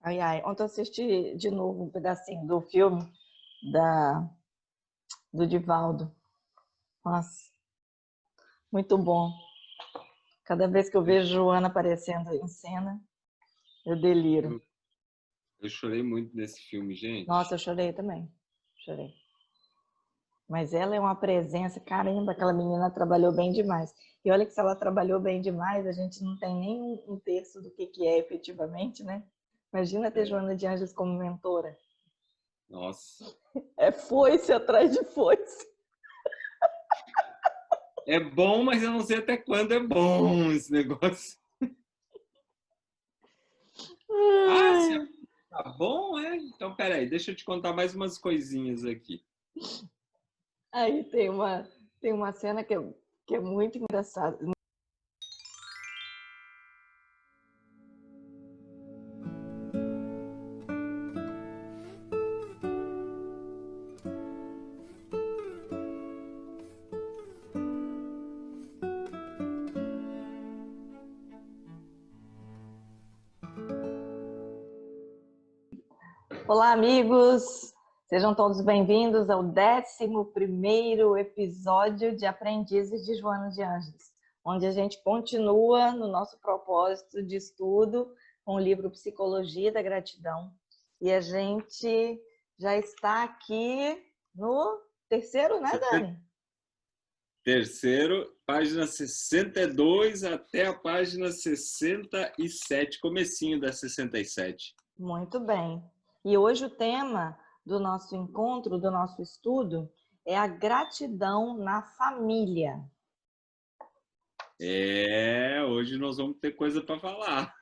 Ai, ai. Ontem eu assisti de novo um pedacinho do filme da, do Divaldo. Nossa, muito bom. Cada vez que eu vejo Joana aparecendo em cena, eu deliro. Eu, eu chorei muito nesse filme, Nossa, gente. eu chorei também. Chorei. Mas ela é uma presença, caramba, aquela menina trabalhou bem demais. E olha que se ela trabalhou bem demais, a gente não tem nem um terço do que é efetivamente, né? Imagina ter É, Joana de Anjos como mentora. nossa. É foice atrás de foice. É bom, mas eu não sei até quando é bom esse negócio. Ah, se tá bom, é? Então, peraí, deixa eu te contar mais umas coisinhas aqui. Aí tem uma cena que é muito engraçada. Olá, amigos! Sejam todos bem-vindos ao 11º episódio de Aprendizes de Joana de Anjos, onde a gente continua no nosso propósito de estudo com o livro Psicologia da Gratidão. E a gente já está aqui no terceiro, né, Dani? Terceiro, página 62 até a página 67, comecinho da 67. Muito bem. E hoje o tema do nosso encontro, do nosso estudo, é a gratidão na família. Hoje nós vamos ter coisa para falar.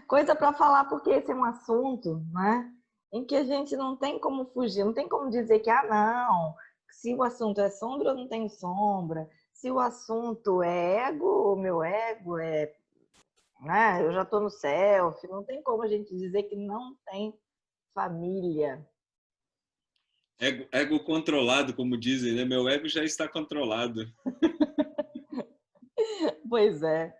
Coisa para falar, porque esse é um assunto, né, em que a gente não tem como fugir, não tem como dizer que, não, se o assunto é sombra, eu não tenho sombra. Se o assunto é ego, o meu ego é, né, eu já estou no self. Não tem como a gente dizer que não tem família. Ego controlado, como dizem, né? Meu ego já está controlado. Pois é.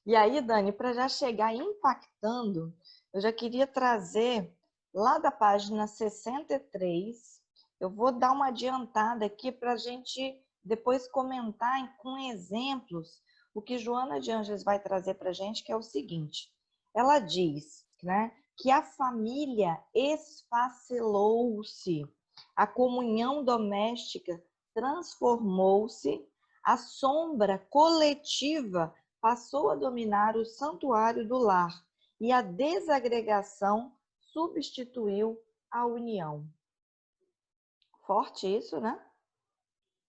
E aí, Dani, para já chegar impactando, eu já queria trazer lá da página 63, eu vou dar uma adiantada aqui para a gente depois comentar com exemplos o que Joana de Anjos vai trazer para a gente, que é o seguinte: ela diz, né, que a família esfacelou-se, a comunhão doméstica transformou-se, a sombra coletiva passou a dominar o santuário do lar e a desagregação substituiu a união. Forte isso, né?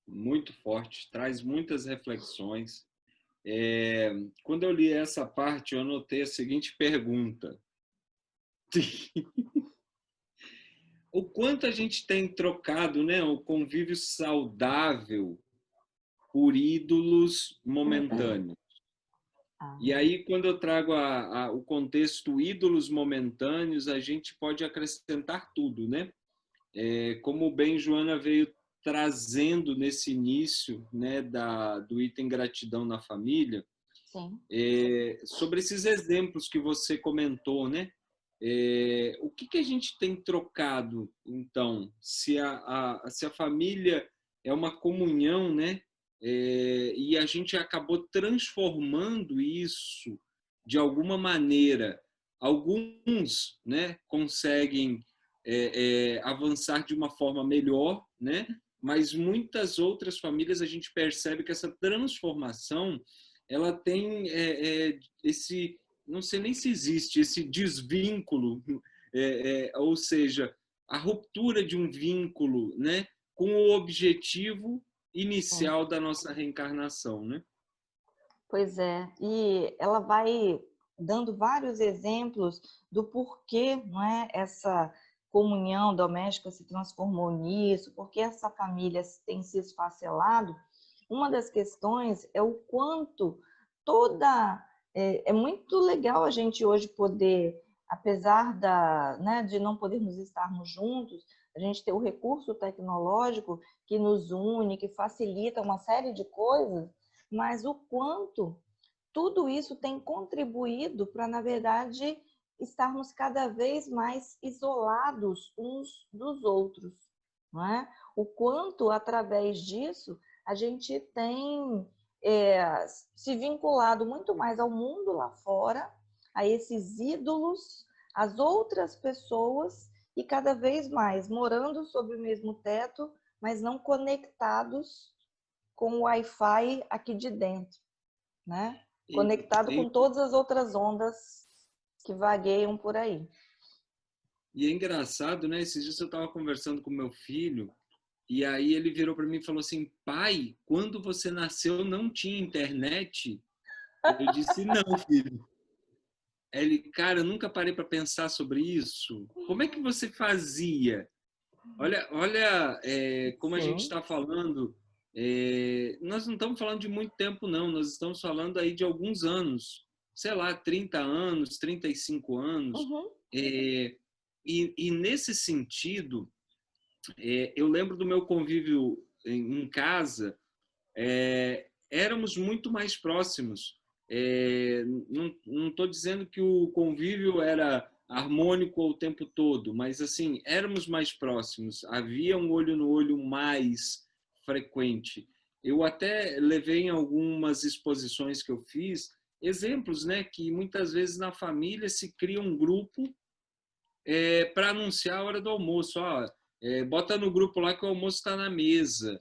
Muito forte, traz muitas reflexões. Quando eu li essa parte, eu anotei a seguinte pergunta: o quanto a gente tem trocado, né, o convívio saudável por ídolos momentâneos? E Ah, aí, quando eu trago o contexto ídolos momentâneos, a gente pode acrescentar tudo, né? Como bem Joana veio trazendo nesse início, né, do item gratidão na família, sim. sobre esses exemplos que você comentou, né? O que a gente tem trocado, então, se a família é uma comunhão, né? E a gente acabou transformando isso de alguma maneira. Alguns, né, conseguem avançar de uma forma melhor, né? Mas muitas outras famílias a gente percebe que essa transformação ela tem esse, não sei nem se existe esse desvínculo, ou seja, a ruptura de um vínculo, né, com o objetivo Sim. inicial da nossa reencarnação, né? Pois é. E ela vai dando vários exemplos do porquê, não é, essa comunhão doméstica se transformou nisso, porque essa família tem se esfacelado. Uma das questões é o quanto toda... É muito legal a gente hoje poder, apesar né, de não podermos estarmos juntos, a gente ter o recurso tecnológico que nos une, que facilita uma série de coisas, mas o quanto tudo isso tem contribuído para, na verdade, estarmos cada vez mais isolados uns dos outros, não é? O quanto, através disso, a gente tem se vinculado muito mais ao mundo lá fora, a esses ídolos, às outras pessoas, e cada vez mais morando sob o mesmo teto, mas não conectados com o Wi-Fi aqui de dentro, né? Conectado com todas as outras ondas que vagueiam por aí. E é engraçado, né? Esses dias eu estava conversando com meu filho e aí ele virou para mim e falou assim: pai, quando você nasceu não tinha internet? Eu disse: não, filho. Ele, cara, eu nunca parei para pensar sobre isso. Como é que você fazia? Olha, como a gente Sim. está falando. Nós não estamos falando de muito tempo, não. Nós estamos falando aí de alguns anos. Sei lá, 30 anos, 35 anos. Uhum. E nesse sentido, eu lembro do meu convívio em casa, éramos muito mais próximos. Não estou dizendo que o convívio era harmônico o tempo todo, mas assim, éramos mais próximos, havia um olho no olho mais frequente. Eu até levei em algumas exposições que eu fiz exemplos, né, que muitas vezes na família se cria um grupo para anunciar a hora do almoço. Ó, bota no grupo lá que o almoço está na mesa.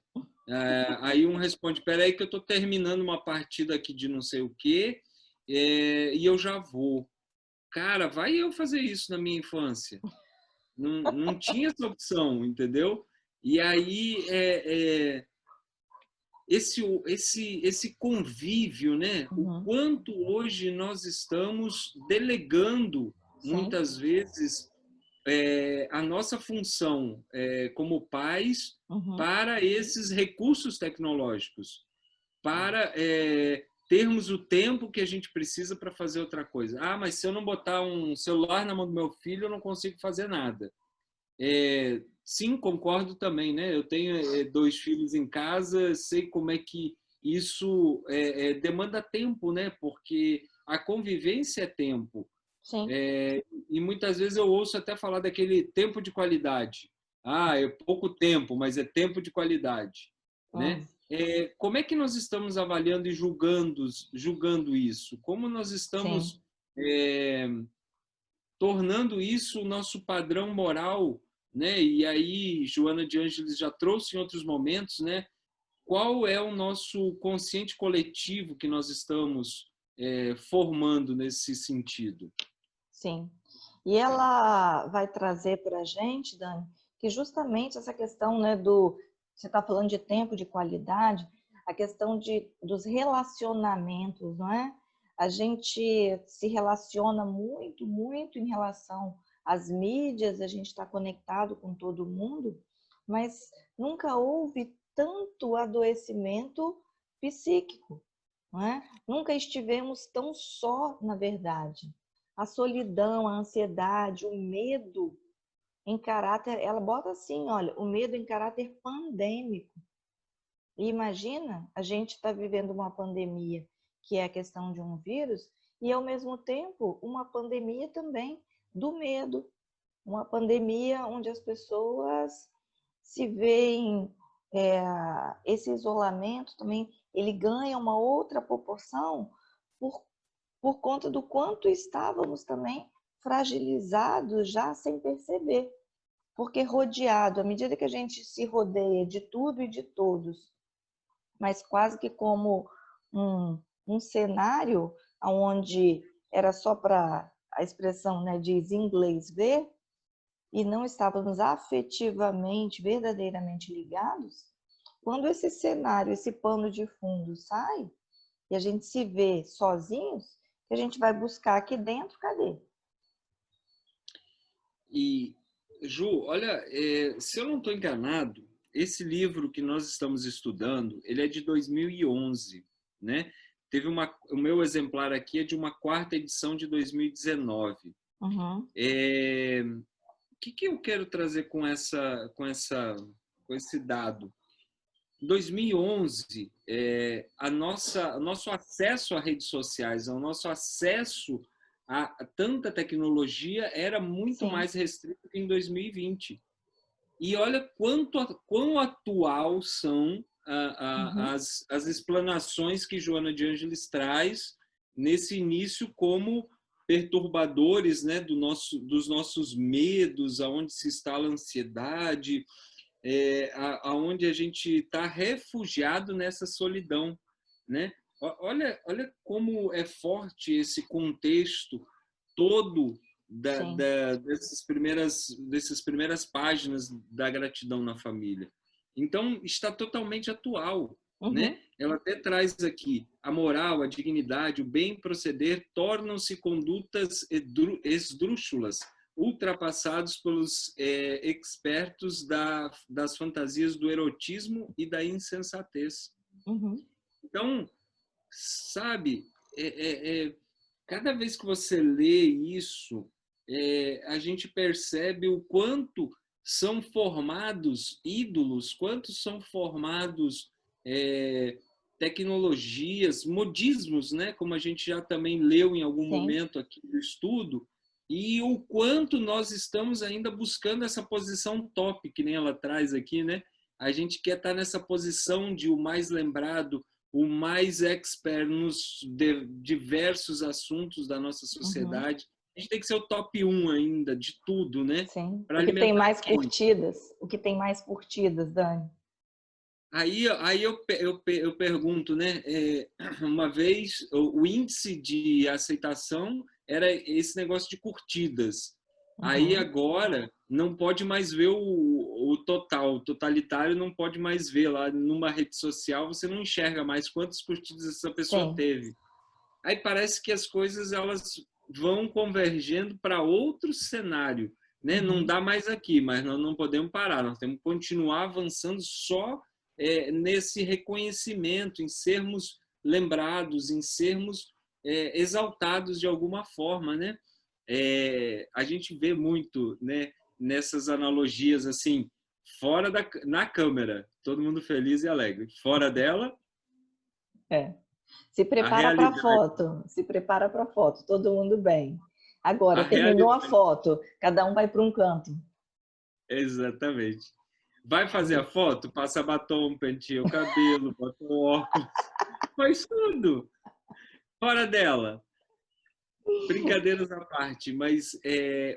Aí um responde: peraí que eu estou terminando uma partida aqui de não sei o quê, e eu já vou. Cara, vai eu fazer isso na minha infância. Não tinha essa opção, entendeu? E aí esse convívio, né? O Uhum. quanto hoje nós estamos delegando Sim. muitas vezes a nossa função como pais Uhum. para esses recursos tecnológicos, para termos o tempo que a gente precisa para fazer outra coisa. Ah, mas se eu não botar um celular na mão do meu filho, eu não consigo fazer nada. Sim, concordo também, né? Eu tenho 2 filhos em casa, sei como é que isso demanda tempo, né? Porque a convivência é tempo. Sim. E muitas vezes eu ouço até falar daquele tempo de qualidade. Ah, é pouco tempo, mas é tempo de qualidade, né? Como é que nós estamos avaliando e julgando isso? Como nós Sim. estamos é, tornando isso o nosso padrão moral, né? E aí, Joana de Ângeles já trouxe em outros momentos, né? Qual é o nosso consciente coletivo que nós estamos formando nesse sentido? Sim. E ela vai trazer para a gente, Dani, que justamente essa questão, né, você está falando de tempo de qualidade, a questão dos relacionamentos, não é? A gente se relaciona muito, muito em relação às mídias, a gente está conectado com todo mundo, mas nunca houve tanto adoecimento psíquico, não é? Nunca estivemos tão só, na verdade. A solidão, a ansiedade, o medo em caráter, ela bota assim, olha, o medo em caráter pandêmico. E imagina, a gente está vivendo uma pandemia, que é a questão de um vírus, e ao mesmo tempo uma pandemia também do medo, uma pandemia onde as pessoas se veem, esse isolamento também, ele ganha uma outra proporção por por conta do quanto estávamos também fragilizados já sem perceber. Porque rodeado, à medida que a gente se rodeia de tudo e de todos, mas quase que como um cenário onde era só para a expressão, né, diz em inglês, ver, e não estávamos afetivamente, verdadeiramente ligados, quando esse cenário, esse pano de fundo sai, e a gente se vê sozinhos, que a gente vai buscar aqui dentro, cadê? E, Ju, olha, se eu não estou enganado, esse livro que nós estamos estudando, ele é de 2011, né? O meu exemplar aqui é de uma quarta edição de 2019. Uhum. O que eu quero trazer com esse dado? 2011, o nosso acesso a redes sociais, o nosso acesso a tanta tecnologia era muito Sim. mais restrito que em 2020. E olha quão atual são Uhum. as explanações que Joana de Ângeles traz nesse início como perturbadores, né, dos nossos medos, aonde se instala a ansiedade, aonde a gente está refugiado nessa solidão, né? Olha como é forte esse contexto todo Sim. dessas primeiras páginas da gratidão na família. Então, está totalmente atual, né? Uhum. Ela até traz aqui a moral, a dignidade, o bem proceder tornam-se condutas esdrúxulas, ultrapassados pelos expertos das fantasias do erotismo e da insensatez. Uhum. Então, sabe, cada vez que você lê isso, a gente percebe o quanto são formados ídolos, quanto são formados tecnologias, modismos, né? Como a gente já também leu em algum Sim. momento aqui no estudo, e o quanto nós estamos ainda buscando essa posição top, que nem ela traz aqui, né? A gente quer estar nessa posição de o mais lembrado, o mais expert nos diversos assuntos da nossa Uhum. sociedade. A gente tem que ser o top 1 ainda de tudo, né? Sim. Para O que tem alimentar mais quem? curtidas? O que tem mais curtidas, Dani? Aí eu pergunto, né? Uma vez o índice de aceitação era esse negócio de curtidas. Aí Uhum. agora não pode mais ver o total, o totalitário não pode mais ver lá numa rede social, você não enxerga mais quantas curtidas essa pessoa Sim. teve. Aí parece que as coisas elas vão convergendo para outro cenário, né? Não Uhum. dá mais aqui, mas nós não podemos parar, nós temos que continuar avançando só nesse reconhecimento, em sermos lembrados, em sermos exaltados de alguma forma, né? A gente vê muito, né, nessas analogias assim, na câmera, todo mundo feliz e alegre, fora dela, É. Se a prepara para a realidade, foto. Se prepara para a foto. Todo mundo bem. a Agora, terminou a realidade. foto. Cada um vai para um canto. Exatamente. Vai fazer a foto? Passa batom, penteia o cabelo, bota o óculos, faz tudo. Fora dela. Brincadeiras à parte, mas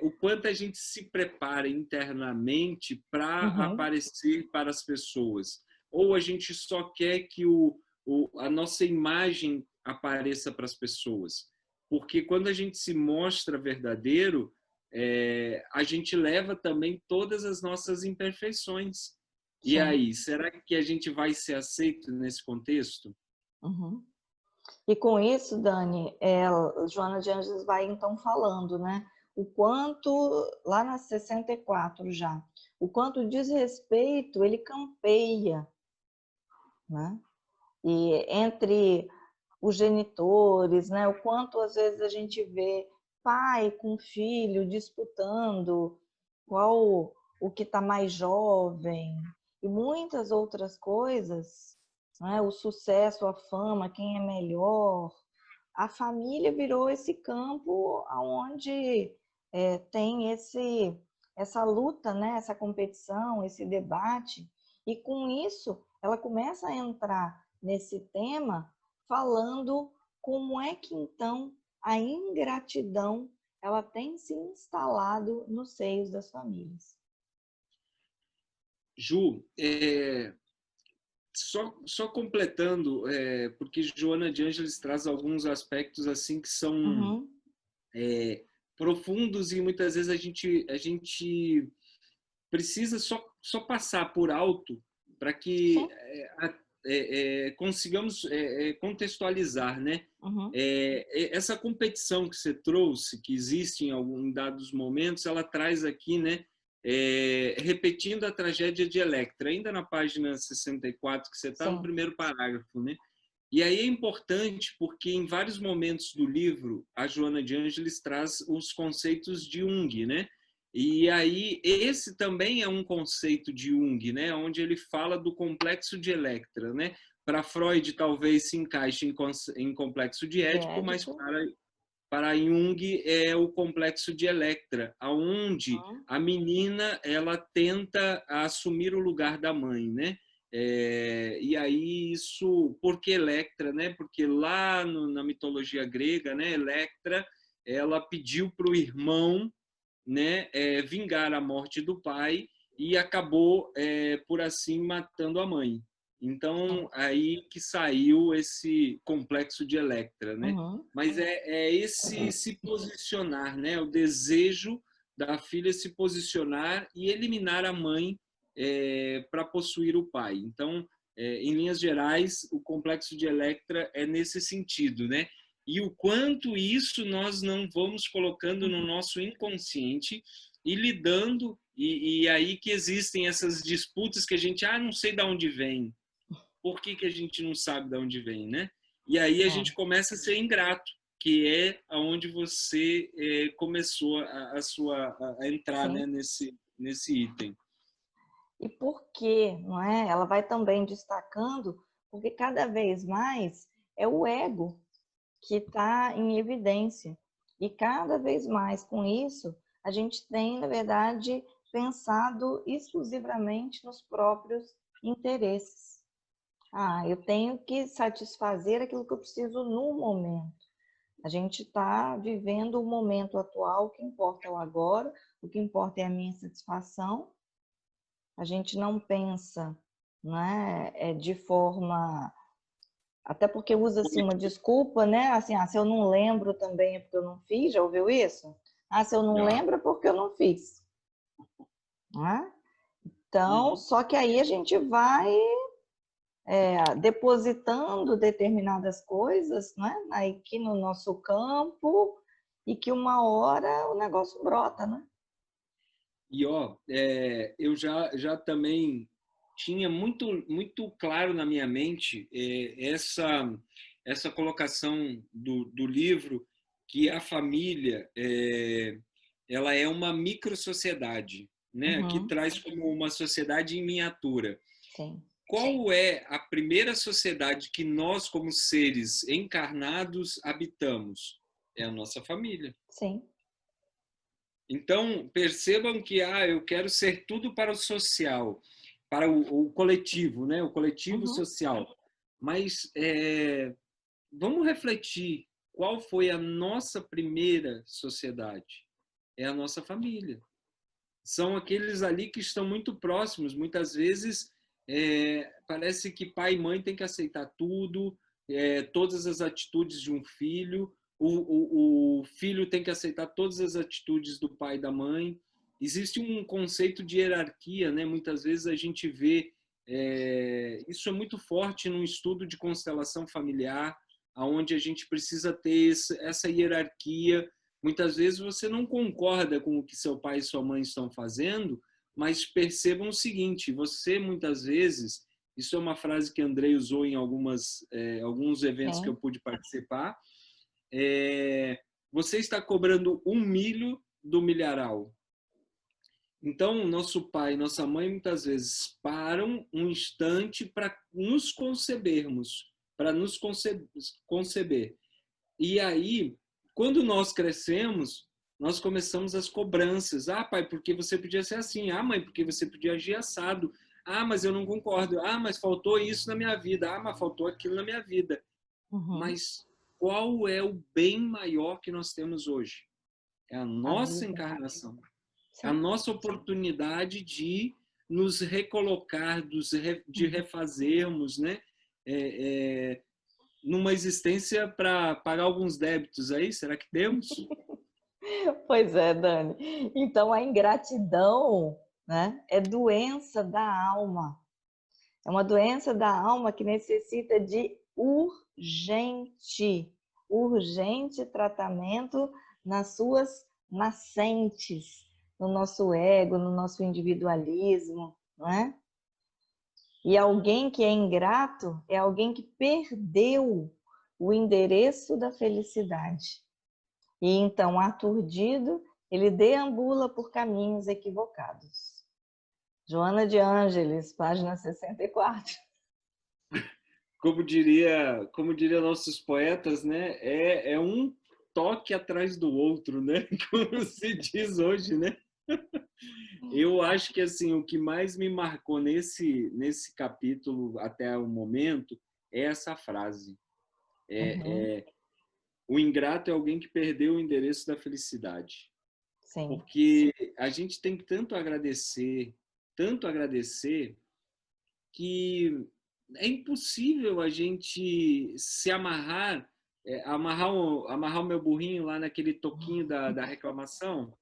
o quanto a gente se prepara internamente para Uhum. aparecer para as pessoas. Ou a gente só quer que a nossa imagem apareça para as pessoas. Porque quando a gente se mostra verdadeiro, a gente leva também todas as nossas imperfeições. E Sim. aí, será que a gente vai ser aceito nesse contexto? Uhum. E com isso, Dani, Joana de Ângeles vai então falando, né? O quanto, lá na 64 já, o quanto o desrespeito ele campeia, né? E entre os genitores, né? O quanto às vezes a gente vê pai com filho disputando qual o que está mais jovem e muitas outras coisas, né? O sucesso, a fama, quem é melhor. A família virou esse campo onde tem essa luta, né? Essa competição, esse debate. E com isso, ela começa a entrar nesse tema falando como é que então a ingratidão ela tem se instalado nos seios das famílias. Ju, só completando, porque Joana de Ângeles traz alguns aspectos assim que são Uhum. profundos e muitas vezes a gente precisa só passar por alto para que Sim. consigamos contextualizar, né? Uhum. Essa competição que você trouxe, que existe em alguns dados momentos, ela traz aqui, né? Repetindo a tragédia de Electra, ainda na página 64, que você está no Sim. primeiro parágrafo, né? E aí é importante porque em vários momentos do livro a Joana de Ângeles traz os conceitos de Jung, né? E aí, esse também é um conceito de Jung, né? Onde ele fala do complexo de Electra, né? Para Freud, talvez se encaixe em complexo de De Édipo, mas Édipo. para Jung é o complexo de Electra, aonde Uhum. a menina ela tenta assumir o lugar da mãe, né? E aí isso, por que Electra, né? Porque lá na mitologia grega, né, Electra, ela pediu para o irmão, né, vingar a morte do pai e acabou, por assim, matando a mãe. Então, Sim. aí que saiu esse complexo de Electra, né? Uhum. Mas é esse se posicionar, né? O desejo da filha se posicionar e eliminar a mãe, para possuir o pai. Então, em linhas gerais, o complexo de Electra é nesse sentido, né? E o quanto isso nós não vamos colocando no nosso inconsciente e lidando, e aí que existem essas disputas que a gente, não sei de onde vem. Por que a gente não sabe de onde vem, né? E aí a gente É. começa a ser ingrato, que é aonde você começou a entrar, Sim. né, nesse item. E por quê, não é? Ela vai também destacando, porque cada vez mais é o ego que está em evidência. E cada vez mais com isso, a gente tem, na verdade, pensado exclusivamente nos próprios interesses. Eu tenho que satisfazer aquilo que eu preciso no momento. A gente está vivendo o momento atual, o que importa é o agora, o que importa é a minha satisfação. A gente não pensa, né, de forma. Até porque usa assim uma desculpa, né? Assim, se eu não lembro também é porque eu não fiz, já ouviu isso? Se eu não Já. lembro é porque eu não fiz. Né? Então, Uhum. só que aí a gente vai depositando determinadas coisas, né? Aqui no nosso campo, e que uma hora o negócio brota, né? E eu já também tinha muito claro na minha mente, essa colocação do livro, que a família, ela é uma microsociedade, né, que Uhum, traz como uma sociedade em miniatura. sim, Qual é a primeira sociedade que nós, como seres encarnados, habitamos? É a nossa família. sim. Então, percebam que eu quero ser tudo para o social, para o coletivo, né? O coletivo Uhum. social. Mas vamos refletir qual foi a nossa primeira sociedade? É a nossa família. São aqueles ali que estão muito próximos. Muitas vezes parece que pai e mãe têm que aceitar tudo, todas as atitudes de um filho. O filho tem que aceitar todas as atitudes do pai e da mãe. Existe um conceito de hierarquia, né? Muitas vezes a gente vê, isso é muito forte num estudo de constelação familiar, aonde a gente precisa ter essa hierarquia. Muitas vezes você não concorda com o que seu pai e sua mãe estão fazendo, mas percebam o seguinte: você muitas vezes, isso é uma frase que Andrei usou em alguns eventos que eu Sim. pude participar, você está cobrando 1 milho do milharal. Então, nosso pai e nossa mãe muitas vezes param um instante para nos concebermos, para nos conceber. E aí, quando nós crescemos, nós começamos as cobranças. Pai, porque você podia ser assim? Mãe, porque você podia agir assado? Mas eu não concordo. Mas faltou isso na minha vida. Mas faltou aquilo na minha vida. Uhum. Mas qual é o bem maior que nós temos hoje? É a A nossa vida. encarnação. É a Sim. nossa oportunidade de nos recolocar, de Uhum. refazermos, né? É, numa existência para pagar alguns débitos aí, será que temos? Pois é, Dani. Então, a ingratidão, né, é doença da alma. É uma doença da alma que necessita de urgente tratamento nas suas nascentes, no nosso ego, no nosso individualismo, não é? E alguém que é ingrato é alguém que perdeu o endereço da felicidade. E então, aturdido, ele deambula por caminhos equivocados. Joana de Ângeles, página 64. Como diria nossos poetas, né? É um toque atrás do outro, né? Como se diz hoje, né? Eu acho que assim o que mais me marcou nesse capítulo até o momento é essa frase. O ingrato é alguém que perdeu o endereço da felicidade. Sim. Porque a gente tem tanto agradecer, que é impossível a gente se amarrar o meu burrinho lá naquele toquinho da reclamação.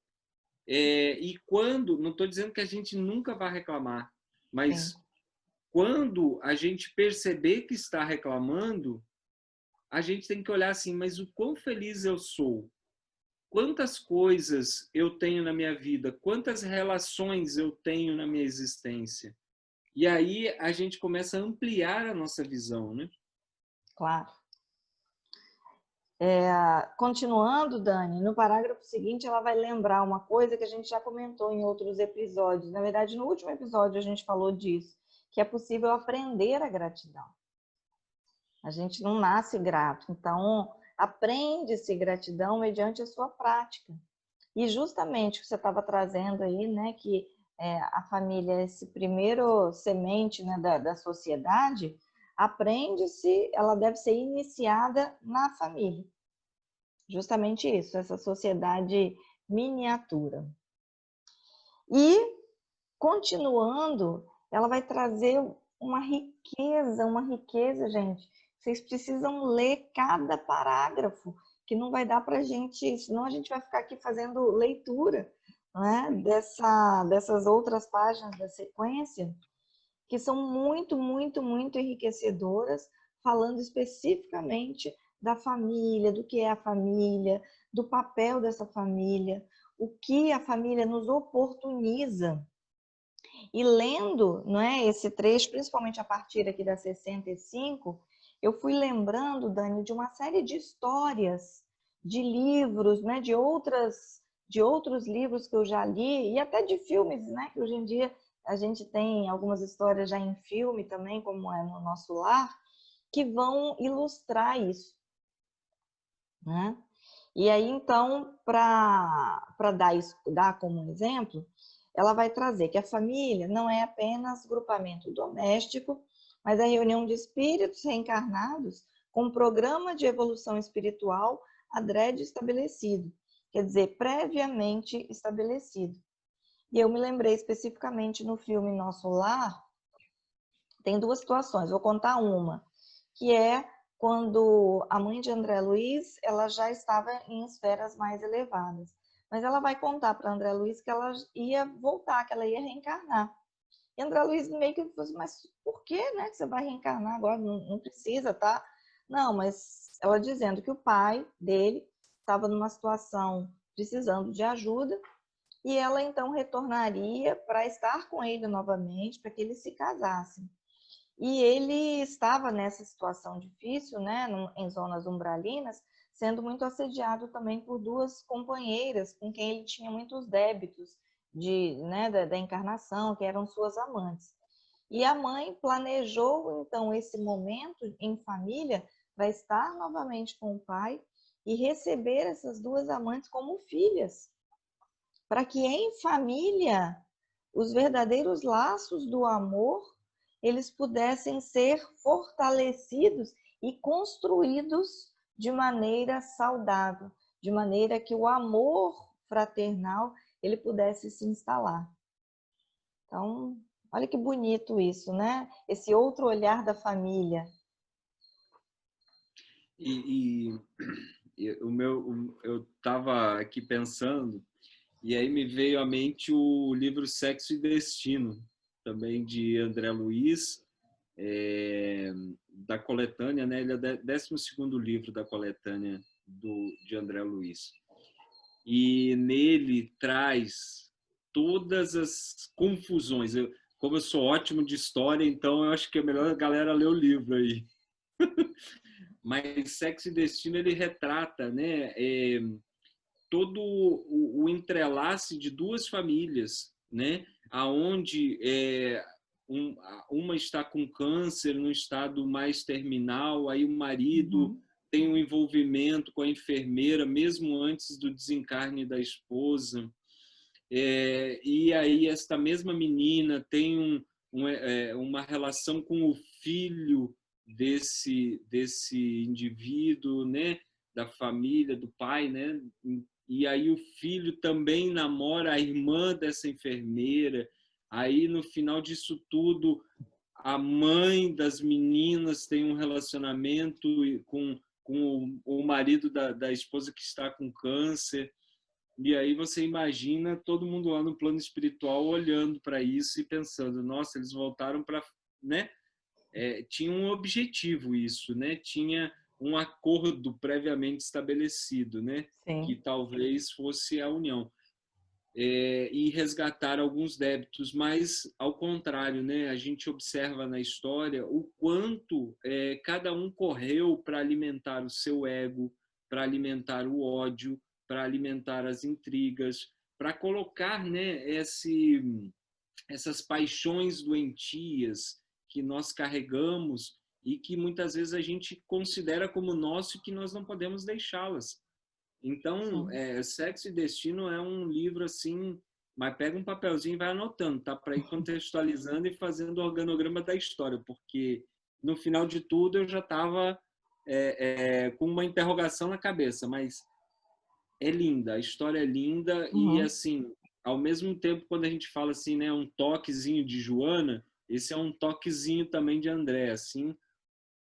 E quando, não estou dizendo que a gente nunca vai reclamar, mas Sim. quando a gente perceber que está reclamando, a gente tem que olhar assim, mas o quão feliz eu sou? Quantas coisas eu tenho na minha vida? Quantas relações eu tenho na minha existência? E aí a gente começa a ampliar a nossa visão, né? Claro. Continuando, Dani, no parágrafo seguinte ela vai lembrar uma coisa que a gente já comentou em outros episódios. Na verdade, no último episódio a gente falou disso, que é possível aprender a gratidão. A gente não nasce grato, então aprende-se gratidão mediante a sua prática. E justamente o que você estava trazendo aí, né, que a família é esse primeiro semente, né, da sociedade, aprende-se, ela deve ser iniciada na família. Justamente isso, essa sociedade miniatura. E, continuando, ela vai trazer uma riqueza, gente. Vocês precisam ler cada parágrafo, que não vai dar para a gente, senão a gente vai ficar aqui fazendo leitura, né, dessas outras páginas da sequência, que são muito, muito, muito enriquecedoras, falando especificamente da família, do que é a família, do papel dessa família, o que a família nos oportuniza. E lendo, não é, esse trecho, principalmente a partir aqui da 65, eu fui lembrando, Dani, de uma série de histórias, de livros, né, de outros livros que eu já li, e até de filmes, né, que hoje em dia a gente tem algumas histórias já em filme também, como é no Nosso Lar, que vão ilustrar isso, né? E aí, então, para dar como um exemplo, ela vai trazer que a família não é apenas grupamento doméstico, mas é reunião de espíritos reencarnados com um programa de evolução espiritual adrede estabelecido, quer dizer, previamente estabelecido. E eu me lembrei especificamente no filme Nosso Lar, tem duas situações, vou contar uma, que é quando a mãe de André Luiz, ela já estava em esferas mais elevadas. Mas ela vai contar para André Luiz que ela ia voltar, que ela ia reencarnar. E André Luiz meio que falou assim, mas por que, né, que você vai reencarnar agora? Não precisa, tá? Não, mas ela dizendo que o pai dele estava numa situação precisando de ajuda e ela então retornaria para estar com ele novamente, para que eles se casassem. E ele estava nessa situação difícil, né, em zonas umbralinas, sendo muito assediado também por duas companheiras com quem ele tinha muitos débitos né, da encarnação, que eram suas amantes. E a mãe planejou, então, esse momento em família para estar novamente com o pai e receber essas duas amantes como filhas, para que em família os verdadeiros laços do amor eles pudessem ser fortalecidos e construídos de maneira saudável, de maneira que o amor fraternal ele pudesse se instalar. Então, olha que bonito isso, né? Esse outro olhar da família. Eu estava aqui pensando, e aí me veio à mente o livro Sexo e Destino, também de André Luiz, da coletânea, né? Ele é o 12º livro da coletânea de André Luiz. E nele traz todas as confusões. Como eu sou ótimo de história, então eu acho que é melhor a galera ler o livro aí. Mas Sexo e Destino ele retrata, né, todo o entrelace de duas famílias, né? Aonde uma está com câncer no estado mais terminal, aí o marido tem um envolvimento com a enfermeira mesmo antes do desencarne da esposa. E aí esta mesma menina tem uma relação com o filho desse indivíduo, né? Da família, do pai, né? E aí o filho também namora a irmã dessa enfermeira. Aí no final disso tudo, a mãe das meninas tem um relacionamento com o marido da esposa que está com câncer. E aí você imagina todo mundo lá no plano espiritual olhando para isso e pensando, nossa, eles voltaram para, né? Tinha um objetivo isso, né? Tinha um acordo previamente estabelecido, né? Sim. Que talvez fosse a união. E resgatar alguns débitos, mas ao contrário, né? A gente observa na história o quanto cada um correu para alimentar o seu ego, para alimentar o ódio, para alimentar as intrigas, para colocar, né, essas paixões doentias que nós carregamos e que muitas vezes a gente considera como nosso e que nós não podemos deixá-las. Então, Sexo e Destino é um livro assim, mas pega um papelzinho e vai anotando, tá? Para ir contextualizando e fazendo o organograma da história, porque no final de tudo eu já estava com uma interrogação na cabeça, mas é linda, a história é linda e assim, ao mesmo tempo quando a gente fala assim, né, um toquezinho de Joana, esse é um toquezinho também de André, assim,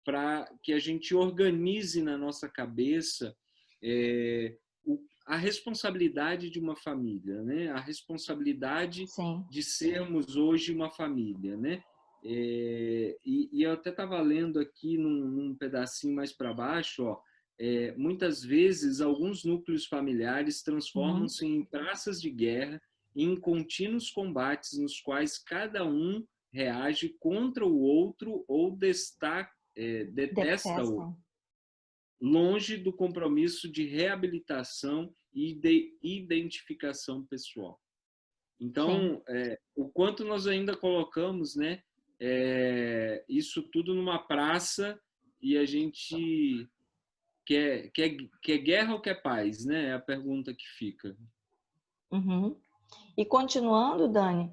para que a gente organize na nossa cabeça a responsabilidade de uma família, né? A responsabilidade de sermos hoje uma família, né? E eu até estava lendo aqui num pedacinho mais para baixo, ó, muitas vezes alguns núcleos familiares transformam-se em praças de guerra, em contínuos combates nos quais cada um reage contra o outro ou detesta o longe do compromisso de reabilitação e de identificação pessoal. Então, o quanto nós ainda colocamos, né, isso tudo numa praça e a gente quer guerra ou quer paz, né? É a pergunta que fica. E continuando, Dani,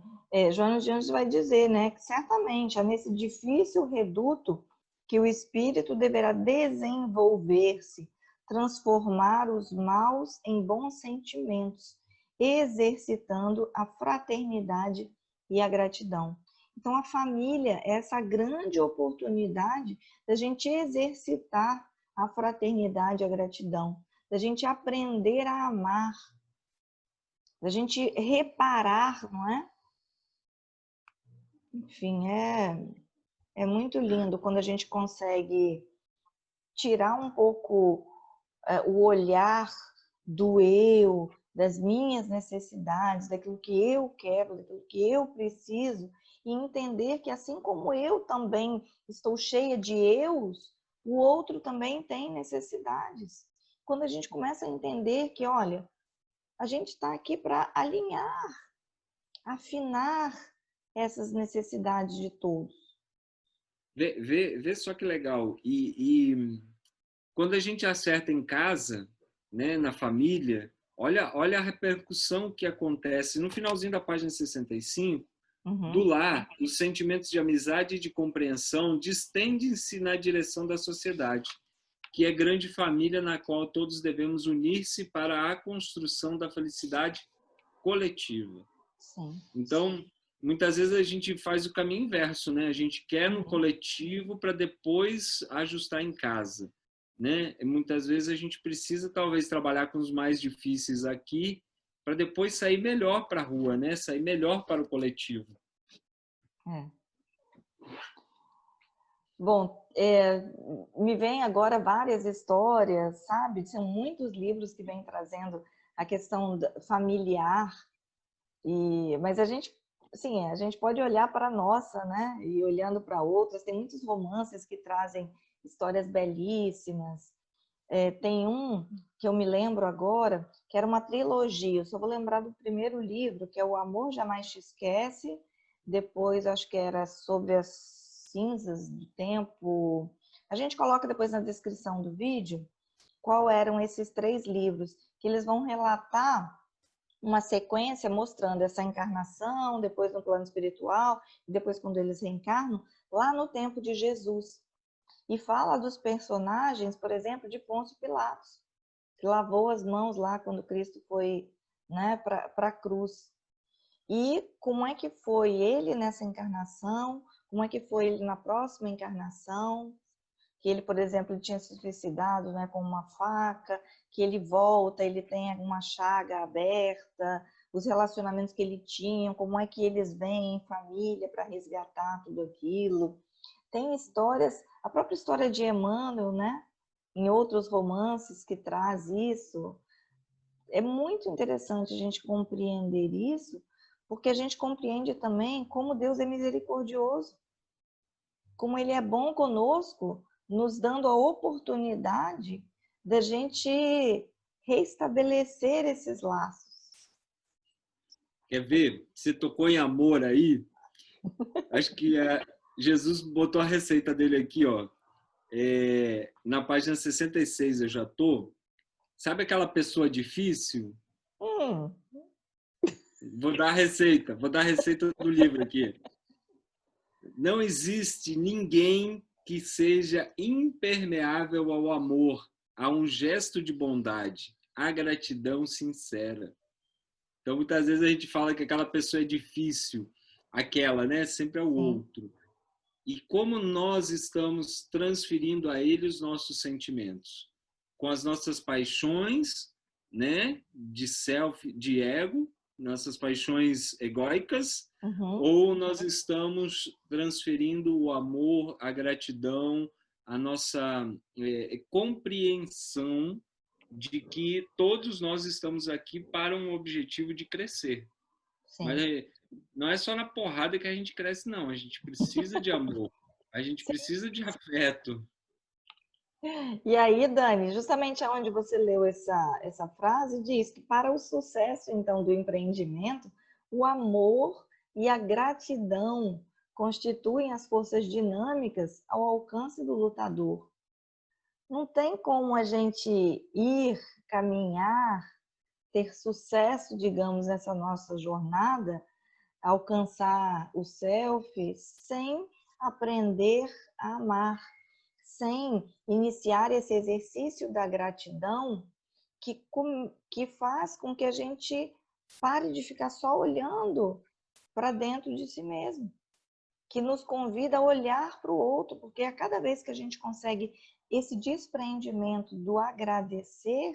Joana de Anjos vai dizer, né, que certamente é nesse difícil reduto que o espírito deverá desenvolver-se, transformar os maus em bons sentimentos, exercitando a fraternidade e a gratidão. Então, a família é essa grande oportunidade da gente exercitar a fraternidade e a gratidão, da gente aprender a amar, da gente reparar, não é? Enfim, é muito lindo quando a gente consegue tirar um pouco o olhar do eu, das minhas necessidades, daquilo que eu quero, daquilo que eu preciso, e entender que assim como eu também estou cheia de eus, o outro também tem necessidades. Quando a gente começa a entender que, olha, a gente está aqui para alinhar, afinar essas necessidades de todos. Vê só que legal. E quando a gente acerta em casa, né, na família, olha a repercussão que acontece. No finalzinho da página 65, do lar, os sentimentos de amizade e de compreensão distendem-se na direção da sociedade, que é grande família na qual todos devemos unir-se para a construção da felicidade coletiva. Sim. Então, muitas vezes a gente faz o caminho inverso, né? A gente quer no coletivo para depois ajustar em casa, né? E muitas vezes a gente precisa talvez trabalhar com os mais difíceis aqui para depois sair melhor para a rua, né? Sair melhor para o coletivo. Bom, me vem agora várias histórias, sabe? São muitos livros que vêm trazendo a questão familiar, mas a gente, assim, a gente pode olhar para a nossa, né? E olhando para outras, tem muitos romances que trazem histórias belíssimas. Tem um que eu me lembro agora, que era uma trilogia. Eu só vou lembrar do primeiro livro, que é O Amor Jamais Te Esquece. Depois, acho que era Sobre as Cinzas do Tempo. A gente coloca depois na descrição do vídeo qual eram esses 3 livros, que eles vão relatar uma sequência mostrando essa encarnação, depois no plano espiritual, e depois quando eles reencarnam, lá no tempo de Jesus. E fala dos personagens, por exemplo, de Pôncio Pilatos, que lavou as mãos lá quando Cristo foi, né, para a cruz. E como é que foi ele nessa encarnação, como é que foi ele na próxima encarnação, que ele, por exemplo, ele tinha se suicidado, né, com uma faca, que ele volta, ele tem uma chaga aberta, os relacionamentos que ele tinha, como é que eles vêm em família para resgatar tudo aquilo. Tem histórias, a própria história de Emmanuel, né, em outros romances que traz isso. É muito interessante a gente compreender isso, porque a gente compreende também como Deus é misericordioso, como Ele é bom conosco, nos dando a oportunidade da gente restabelecer esses laços. Quer ver? Você tocou em amor aí. Acho que Jesus botou a receita dele aqui, ó. Na página 66 eu já tô. Sabe aquela pessoa difícil? Hum, Vou dar a receita do livro aqui. Não existe ninguém que seja impermeável ao amor, a um gesto de bondade, à gratidão sincera. Então, muitas vezes a gente fala que aquela pessoa é difícil, aquela, né? Sempre é o sim. outro. E como nós estamos transferindo a ele os nossos sentimentos? Com as nossas paixões, né? De self, de ego, nossas paixões egóicas, Uhum, ou nós estamos transferindo o amor, a gratidão, a nossa compreensão de que todos nós estamos aqui para um objetivo de crescer. Mas sim. não é só na porrada que a gente cresce, não. A gente precisa de amor, a gente precisa de afeto. E aí, Dani, justamente aonde você leu essa frase, diz que para o sucesso, então, do empreendimento, o amor e a gratidão constituem as forças dinâmicas ao alcance do lutador. Não tem como a gente ir, caminhar, ter sucesso, digamos, nessa nossa jornada, alcançar o self, sem aprender a amar, sem iniciar esse exercício da gratidão que faz com que a gente pare de ficar só olhando para dentro de si mesmo, que nos convida a olhar para o outro, porque a cada vez que a gente consegue esse despreendimento do agradecer,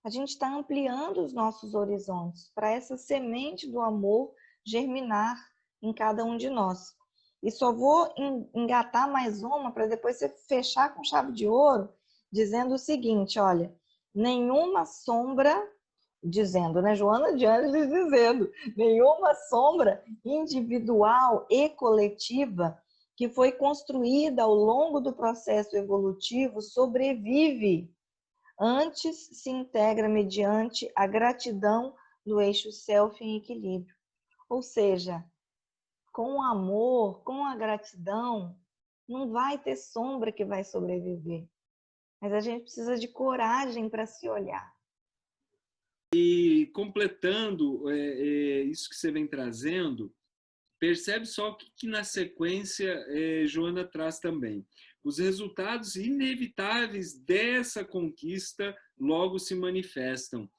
a gente está ampliando os nossos horizontes para essa semente do amor germinar em cada um de nós. E só vou engatar mais uma para depois você fechar com chave de ouro, dizendo o seguinte, olha, nenhuma sombra, dizendo, né, Joana de Ângeles dizendo, nenhuma sombra individual e coletiva que foi construída ao longo do processo evolutivo sobrevive. Antes se integra mediante a gratidão no eixo self em equilíbrio. Ou seja, com o amor, com a gratidão, não vai ter sombra que vai sobreviver. Mas a gente precisa de coragem para se olhar. E completando isso que você vem trazendo, percebe só que na sequência Joana traz também. Os resultados inevitáveis dessa conquista logo se manifestam.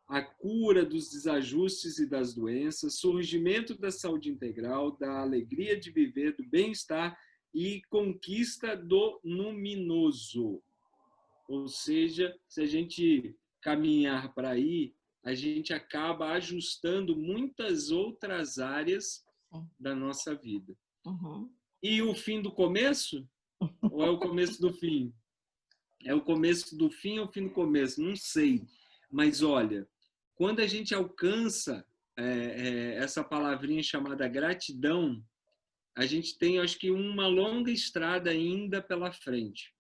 A cura dos desajustes e das doenças, surgimento da saúde integral, da alegria de viver, do bem-estar e conquista do luminoso. Ou seja, se a gente caminhar para aí, a gente acaba ajustando muitas outras áreas da nossa vida. Uhum. E o fim do começo? Ou é o começo do fim? É o começo do fim ou o fim do começo? Não sei. Mas olha, quando a gente alcança essa palavrinha chamada gratidão, a gente tem, acho que, uma longa estrada ainda pela frente.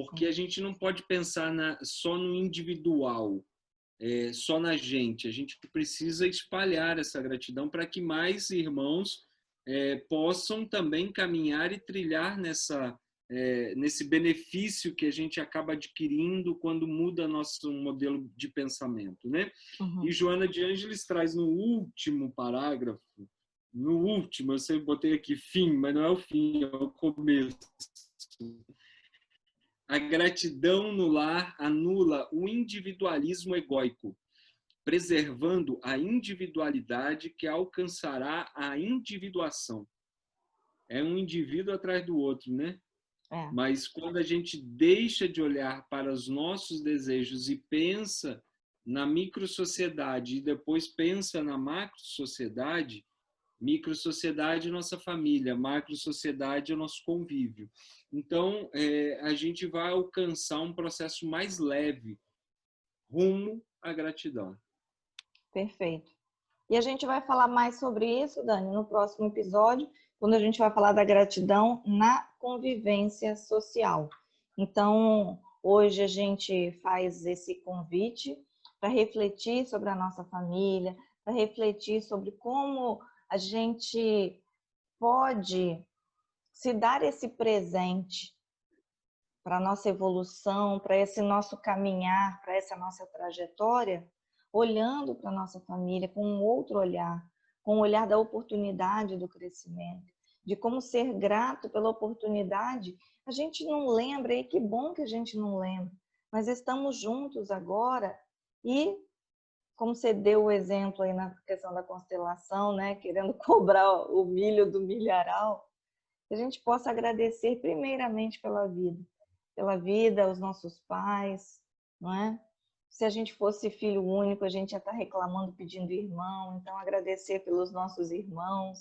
porque a gente não pode pensar só no individual, só na gente. A gente precisa espalhar essa gratidão para que mais irmãos possam também caminhar e trilhar nesse benefício que a gente acaba adquirindo quando muda nosso modelo de pensamento, né? E Joana de Ângeles traz no último parágrafo, no último, eu sei, botei aqui fim, mas não é o fim, é o começo. A gratidão no lar anula o individualismo egóico, preservando a individualidade que alcançará a individuação. É um indivíduo atrás do outro, né? Mas quando a gente deixa de olhar para os nossos desejos e pensa na microsociedade e depois pensa na macrosociedade, microsociedade é nossa família, macrosociedade é o nosso convívio. Então, a gente vai alcançar um processo mais leve rumo à gratidão. Perfeito. E a gente vai falar mais sobre isso, Dani, no próximo episódio, quando a gente vai falar da gratidão na convivência social. Então, hoje a gente faz esse convite para refletir sobre a nossa família, para refletir sobre como a gente pode se dar esse presente para a nossa evolução, para esse nosso caminhar, para essa nossa trajetória, olhando para a nossa família com um outro olhar, com o olhar da oportunidade do crescimento, de como ser grato pela oportunidade. A gente não lembra, e que bom que a gente não lembra, mas estamos juntos agora e, como você deu o exemplo aí na questão da constelação, né, querendo cobrar o milho do milharal, que a gente possa agradecer primeiramente pela vida, aos nossos pais, não é? Se a gente fosse filho único, a gente ia estar reclamando, pedindo irmão. Então, agradecer pelos nossos irmãos,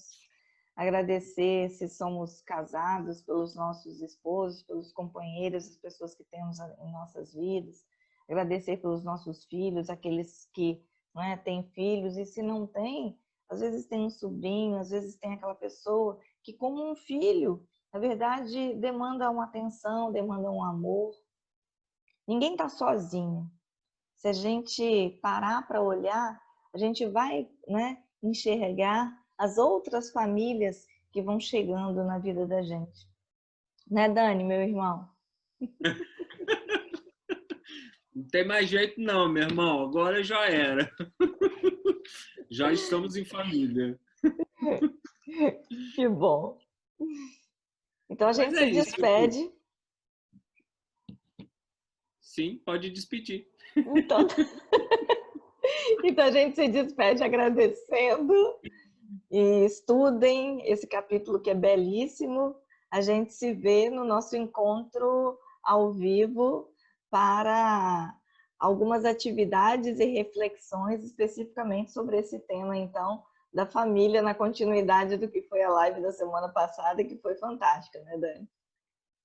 agradecer se somos casados, pelos nossos esposos, pelos companheiros, as pessoas que temos em nossas vidas, agradecer pelos nossos filhos, aqueles que não é, têm filhos, e se não tem, às vezes tem um sobrinho, às vezes tem aquela pessoa que, como um filho, na verdade, demanda uma atenção, demanda um amor. Ninguém está sozinho. Se a gente parar para olhar, a gente vai, né, enxergar as outras famílias que vão chegando na vida da gente. Né, Dani, meu irmão? Não tem mais jeito não, meu irmão. Agora já era. Já estamos em família. Que bom. Então a gente se despede. Isso. Sim, pode despedir. Então a gente se despede agradecendo e estudem esse capítulo que é belíssimo. A gente se vê no nosso encontro ao vivo para algumas atividades e reflexões especificamente sobre esse tema, então, da família, na continuidade do que foi a live da semana passada, que foi fantástica, né, Dani?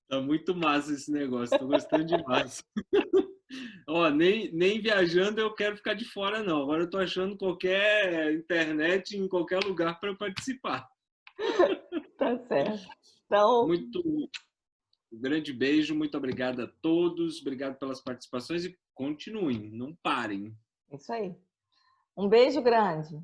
Tá muito massa esse negócio, tô gostando demais. Ó, nem viajando eu quero ficar de fora, não. Agora eu tô achando qualquer internet em qualquer lugar para participar. Tá certo. Então, um grande beijo, muito obrigado a todos, obrigado pelas participações e continuem, não parem. Isso aí. Um beijo grande.